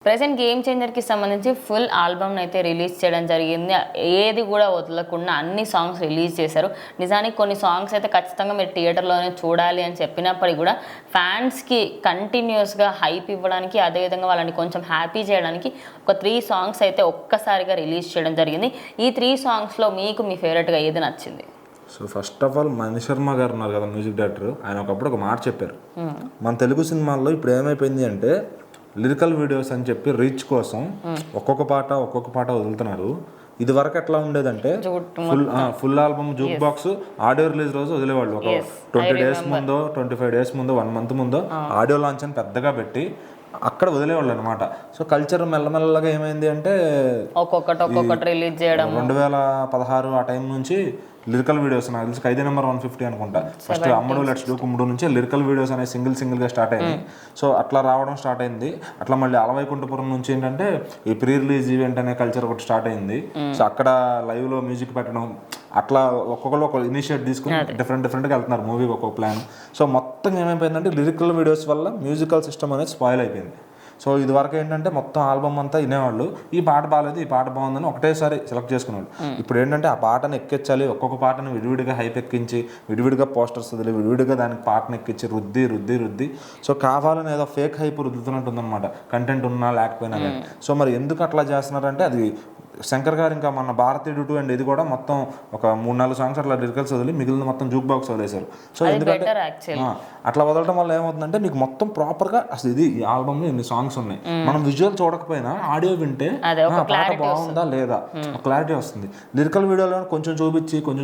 Present game చేంజర్కి సంబంధించి full ఆల్బమ్ని అయితే release చేయడం జరిగింది. ఏది కూడా వదలకుండా అన్ని సాంగ్స్ రిలీజ్ చేశారు. నిజానికి కొన్ని సాంగ్స్ అయితే ఖచ్చితంగా మీరు థియేటర్లోనే చూడాలి అని చెప్పినప్పటికీ కూడా ఫ్యాన్స్కి కంటిన్యూస్గా హైప్ ఇవ్వడానికి, అదేవిధంగా వాళ్ళని కొంచెం హ్యాపీ చేయడానికి ఒక 3 సాంగ్స్ అయితే ఒక్కసారిగా రిలీజ్ చేయడం జరిగింది. ఈ 3 సాంగ్స్లో మీకు మీ ఫేవరెట్గా ఏది నచ్చింది? So first of all Mani Sharma గారు ఉన్నారు కదా, మ్యూజిక్ డైరెక్టర్. ఆయన ఒకప్పుడు ఒక మాట చెప్పారు, మన తెలుగు సినిమాల్లో ఇప్పుడు ఏమైపోయింది అంటే లిరికల్ వీడియోస్ అని చెప్పి రీచ్ కోసం ఒక్కొక్క పాట వదులుతున్నారు. ఇది వరకు ఎట్లా ఉండేదంటే full album juke box audio release రోజు వదిలేవాళ్ళు. ఒక 20 days ముందో 25 days ముందో 1 month ముందో ఆడియో లాంచ్ అని పెద్దగా పెట్టి అక్కడ వదిలేవాళ్ళు అనమాట. సో కల్చర్ మెల్లమెల్లగా ఏమైంది అంటే ఒక్కొక్కటి రిలీజ్ చేయడం. 2016 ఆ టైం నుంచి లిరికల్ వీడియోస్, నాకు తెలిసి ఖైదీ నెంబర్ 150 అనుకుంటా, ఫస్ట్ అమ్మడు లెట్స్ డూ కుమ్ముడు నుంచి లిరికల్ వీడియోస్ అనేది సింగిల్గా స్టార్ట్ అయింది. సో అట్లా రావడం స్టార్ట్ అయింది. అట్లా మళ్ళీ అలవైకుంఠపురం నుంచి ఏంటంటే ఈ ప్రీ రిలీజ్ ఈవెంట్ అనే కల్చర్ ఒకటి స్టార్ట్ అయింది. సో అక్కడ లైవ్లో మ్యూజిక్ పెట్టడం, అట్లా ఒక్కొక్కరు ఒక ఇనిషియేట్ తీసుకుని డిఫరెంట్గా వెళ్తున్నారు మూవీకి ఒక్కొక్క ప్లాన్. సో మొత్తం ఏమైపోయిందంటే లిరికల్ వీడియోస్ వల్ల మ్యూజికల్ సిస్టమ్ అనేది స్పాయిల్ అయిపోయింది. సో ఇది వరకు ఏంటంటే మొత్తం ఆల్బమ్ అంతా వినేవాళ్ళు, ఈ పాట బాగాలేదు, ఈ పాట బాగుందని ఒకటేసారి సెలెక్ట్ చేసుకునేవాళ్ళు. ఇప్పుడు ఏంటంటే ఆ పాటను ఎక్కించాలి, ఒక్కొక్క పాటను విడివిడిగా హైప్ ఎక్కించి, విడివిడిగా పోస్టర్స్ వదిలి, విడివిడిగా దానికి పాటను ఎక్కించి రుద్ది సో కావాలని ఏదో ఫేక్ హైప్ రుద్దుతున్నట్టు ఉందన్నమాట, కంటెంట్ ఉన్నా లేకపోయినా కానీ. సో మరి ఎందుకు అట్లా చేస్తున్నారంటే అది శంకర్ గారు ఇంకా మన భారతీయుడు 2 అండ్ ఇది కూడా మొత్తం ఒక 3-4 సాంగ్స్ అట్లా లిరికల్స్ వదిలి మిగిలిన మొత్తం జూక్ బాక్స్ వదిలేశారు. సో ఎందుకంటే అట్లా వదలడం వల్ల ఏమవుతుందంటే మీకు మొత్తం ప్రాపర్గా అసలు ఇది ఈ ఆల్బమ్లో ఇన్ని సాంగ్స్ ఉన్నాయి, మనం విజువల్ చూడకపోయినా ఆడియో వింటే పాట బాగుందా లేదా క్లారిటీ వస్తుంది. లిరికల్ వీడియోలో కొంచెం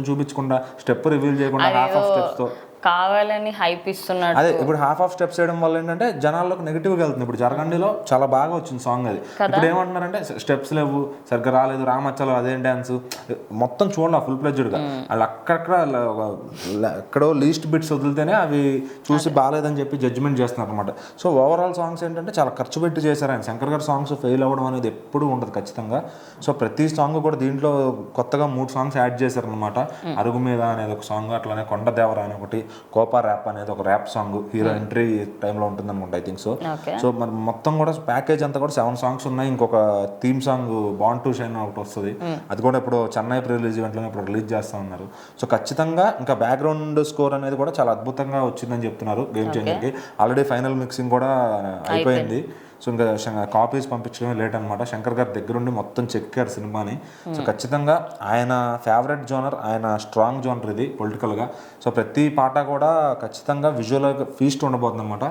చూపించకుండా స్టెప్ రివీల్ చేయకుండా హాఫ్ ఆఫ్ స్టెప్స్తో కావాలని హైప్ ఇస్తున్నాడు. అదే ఇప్పుడు హాఫ్ ఆఫ్ స్టెప్స్ చేయడం వల్ల ఏంటంటే జనాల్లోకి నెగిటివ్గా వెళ్తుంది. ఇప్పుడు జరగండిలో చాలా బాగా వచ్చింది సాంగ్, అది ఇప్పుడు ఏమంటున్నారంటే స్టెప్స్ లేవు, సరిగ్గా రాలేదు, రామచ్చలో అదేం డ్యాన్స్ మొత్తం చూడాలి ఫుల్ ప్లెడ్జ్డ్గా. వాళ్ళు ఎక్కడో లీస్ట్ బిట్స్ వదిలితేనే అవి చూసి బాగాలేదని చెప్పి జడ్జిమెంట్ చేస్తున్నారు అనమాట. సో ఓవరాల్ సాంగ్స్ ఏంటంటే చాలా ఖర్చు పెట్టి చేశారు ఆయన. శంకర్ గారి సాంగ్స్ ఫెయిల్ అవ్వడం అనేది ఎప్పుడూ ఉండదు ఖచ్చితంగా. సో ప్రతి సాంగ్ కూడా దీంట్లో కొత్తగా 3 సాంగ్స్ యాడ్ చేశారనమాట. అరుగు మీద అనేది ఒక సాంగ్, అట్లానే కొండ దేవర అని ఒకటి, కోపా ర్యాప్ అనేది ఒక ర్యాప్ సాంగ్ హీరో ఎంట్రీ టైంలో ఉంటుంది అనుకుంటా, ఐ థింక్ సో. సో మరి మొత్తం కూడా ప్యాకేజ్ అంతా కూడా 7 సాంగ్స్ ఉన్నాయి. ఇంకొక theme song bond to shine ఒకటి వస్తుంది, అది కూడా ఇప్పుడు చెన్నై ప్రీ రిలీజ్ ఈవెంట్లో ఇప్పుడు రిలీజ్ చేస్తూ ఉన్నారు. సో ఖచ్చితంగా ఇంకా బ్యాక్గ్రౌండ్ స్కోర్ అనేది కూడా చాలా అద్భుతంగా వచ్చిందని చెప్తున్నారు గేమ్ చేంజర్కి. ఆల్రెడీ ఫైనల్ మిక్సింగ్ కూడా అయిపోయింది. సో ఇంకా కాపీస్ పంపించడమే లేట్ అనమాట. శంకర్ గారి దగ్గరుండి మొత్తం చెక్కారు సినిమాని. సో ఖచ్చితంగా ఆయన ఫేవరెట్ జోనర్, ఆయన స్ట్రాంగ్ జోనర్ ఇది పొలిటికల్గా. సో ప్రతి పాట కూడా ఖచ్చితంగా విజువల్గా ఫీస్ట్ ఉండబోతుంది అనమాట.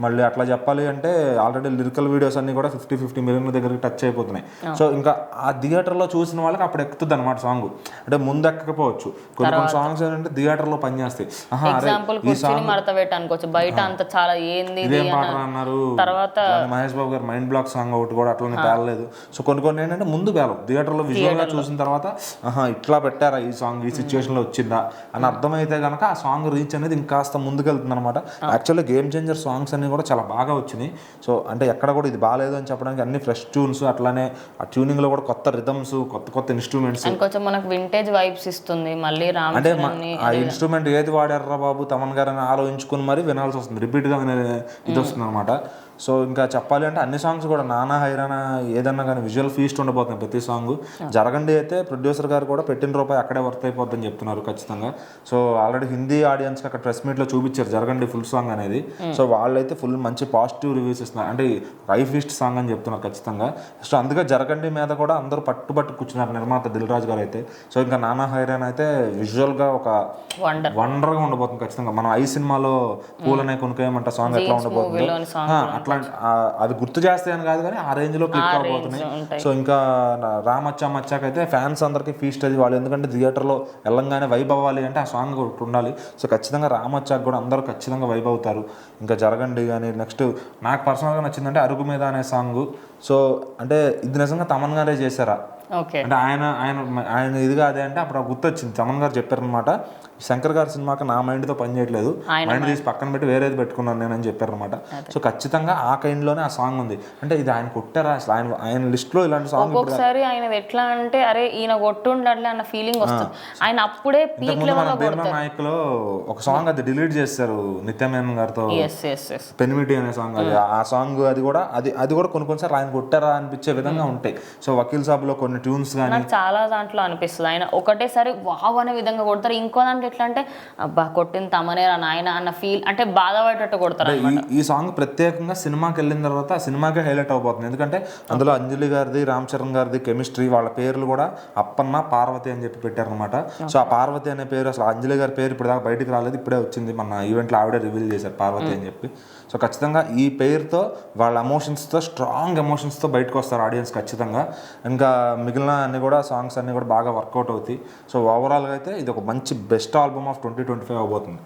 మళ్ళీ అట్లా చెప్పాలి అంటే ఆల్రెడీ లిరికల్ వీడియోస్ అన్ని కూడా 50 మిలియన్ల దగ్గరికి టచ్ అయిపోతున్నాయి. సో ఇంకా ఆ థియేటర్లో చూసిన వాళ్ళకి అప్పుడు ఎక్కుతుంది అనమాట సాంగ్. అంటే ముందు ఎక్కకపోవచ్చు, కొన్ని సాంగ్స్ ఏంటంటే థియేటర్లో పనిచేస్తాయి. ఇదేం పాట అన్నారు, తర్వాత మహేష్ బాబు గారు మైండ్ బ్లాక్ సాంగ్ ఒకటి కూడా అట్లనే పేలలేదు. సో కొన్ని ఏంటంటే ముందు పేలం, థియేటర్లో విజువల్గా చూసిన తర్వాత ఇట్లా పెట్టారా ఈ సాంగ్, ఈ సిచ్యువేషన్లో వచ్చిందా అని అర్థమైతే కనుక ఆ సాంగ్ రీచ్ అనేది ఇంకాస్త ముందుకెళ్తుంది అనమాట. యాక్చువల్లీ గేమ్ చేంజర్ సాంగ్స్ అన్ని కూడా చాలా బాగా వచ్చినాయి. సో అంటే ఎక్కడ కూడా ఇది బాగాలేదు అని చెప్పడానికి అన్ని ఫ్రెష్ ట్యూన్స్, అట్లానే ఆ ట్యూనింగ్ లో కూడా కొత్త రిథమ్స్, కొత్త ఇన్స్ట్రుమెంట్స్, కొంచెం మనకు వింటేజ్ వైబ్స్ ఇస్తుంది. మళ్ళీ అంటే ఆ ఇన్స్ట్రుమెంట్ ఏది వాడారా బాబు తమన్ గారు అని ఆలోచించుకుని మరి వినాల్సి వస్తుంది, రిపీట్ గా ఇది వస్తుంది అనమాట. సో ఇంకా చెప్పాలి అంటే అన్ని సాంగ్స్ కూడా నానా హైరానా ఏదన్నా కానీ విజువల్ ఫీస్ట్ ఉండబోతుంది ప్రతి సాంగ్. జరగండి అయితే ప్రొడ్యూసర్ గారు కూడా పెట్టిన రూపాయి అక్కడే వర్త్ అయిపోద్దని చెప్తున్నారు ఖచ్చితంగా. సో ఆల్రెడీ హిందీ ఆడియన్స్కి అక్కడ ప్రెస్ మీట్లో చూపించారు జరగండి ఫుల్ సాంగ్ అనేది. సో వాళ్ళైతే ఫుల్ మంచి పాజిటివ్ రివ్యూస్ ఇస్తున్నారు, అంటే హై ఫీస్ట్ సాంగ్ అని చెప్తున్నారు ఖచ్చితంగా. సో అందుకే జరగండి మీద కూడా అందరూ పట్టు కూర్చున్నారు నిర్మాత దిల్ రాజు గారు అయితే. సో ఇంకా నానా హైరాన్ అయితే విజువల్గా ఒక వండర్గా ఉండబోతుంది ఖచ్చితంగా. మనం ఐ సినిమాలో పూలనే కొనుక్కోయమంట సాంగ్ ఎట్లా ఉండబోతుంది అట్లాంటి అవి గుర్తు చేస్తాయని కాదు కానీ ఆ రేంజ్ లో క్లిక్ అవబోతున్నాయి. సో ఇంకా రామచ్చాకైతే ఫ్యాన్స్ అందరికి ఫీస్ట్ అది వాళ్ళు, ఎందుకంటే థియేటర్లో వెళ్ళంగానే వైబ్ అవ్వాలి అంటే ఆ సాంగ్ ఒకటి ఉండాలి. సో ఖచ్చితంగా రామచ్చాకు కూడా అందరూ ఖచ్చితంగా వైబ్ అవుతారు. ఇంకా జరగండి కానీ నెక్స్ట్ నాకు పర్సనల్గా నచ్చిందంటే అరుగు మీద అనే సాంగ్. సో అంటే ఇది నిజంగా తమన్ గారే చేశారా అంటే ఆయన ఇదిగా అదే అంటే అప్పుడు గుర్తొచ్చింది, తమన్ గారు చెప్పారనమాట శంకర్ గారి సినిమాకి నా మైండ్తో పని చేయట్లేదు, మైండ్ తీసి పక్కన పెట్టి వేరేది పెట్టుకున్నాను నేను అని చెప్పారు అనమాట. సో ఖచ్చితంగా ఆ కైండ్లోనే ఆ సాంగ్ ఉంది. అంటే ఇది ఆయన కొట్టారా అసలు, ఆయన లిస్ట్లో ఇలాంటి సాంగ్ ఒక్కొక్కసారి ఆయన ఎట్లా అంటే అరే ఈయన కొట్టుండట్లే అన్న ఫీలింగ్ వస్తుంది. ఆయన అప్పుడే పీక్ లెవెల్ నాయకులో ఒక సాంగ్ అది డిలీట్ చేస్తారు నిత్యమేనన్ గారితో, పెనిమిటి అనే సాంగ్. అది ఆ సాంగ్ అది కూడా కొన్నిసార్లు ఆయన కొట్టారా అనిపించే విధంగా ఉంటాయి. సో వకీల్ సాబ్లో కొన్ని ట్యూన్స్ కానీ నాకు చాలా దాంట్లో అనిపిస్తుంది ఆయన ఒకటేసారి వావ్ అనే విధంగా కొడతారు, ఇంకో దాంట్లో ఎట్లా అంటే అబ్బా కొట్టిన తమనేరా నాయన అన్న ఫీల్, అంటే బాధపడేటట్టు కొడతారు. ఈ సాంగ్ ప్రత్యేకంగా సినిమాకి వెళ్ళిన తర్వాత ఆ సినిమాకే హైలైట్ అవబోతుంది. ఎందుకంటే అందులో అంజలి గారిది, రామ్ చరణ్ గారిది కెమిస్ట్రీ, వాళ్ళ పేర్లు కూడా అప్పన్న పార్వతి అని చెప్పి పెట్టారనమాట. సో ఆ పార్వతి అనే పేరు అసలు అంజలి గారి పేరు ఇప్పుడు దాకా బయటికి రాలేదు, ఇప్పుడే వచ్చింది మన ఈవెంట్లో ఆవిడే రివీల్ చేశారు పార్వతి అని చెప్పి. సో ఖచ్చితంగా ఈ పేరుతో వాళ్ళ ఎమోషన్స్తో, స్ట్రాంగ్ ఎమోషన్స్తో బయటకు వస్తారు ఆడియన్స్ ఖచ్చితంగా. ఇంకా మిగిలిన అన్ని కూడా సాంగ్స్ అన్ని కూడా బాగా వర్కౌట్ అవుతాయి. సో ఓవరాల్గా అయితే ఇది ఒక మంచి బెస్ట్ ఆల్బమ్ ఆఫ్ 2025 అవబోతుంది.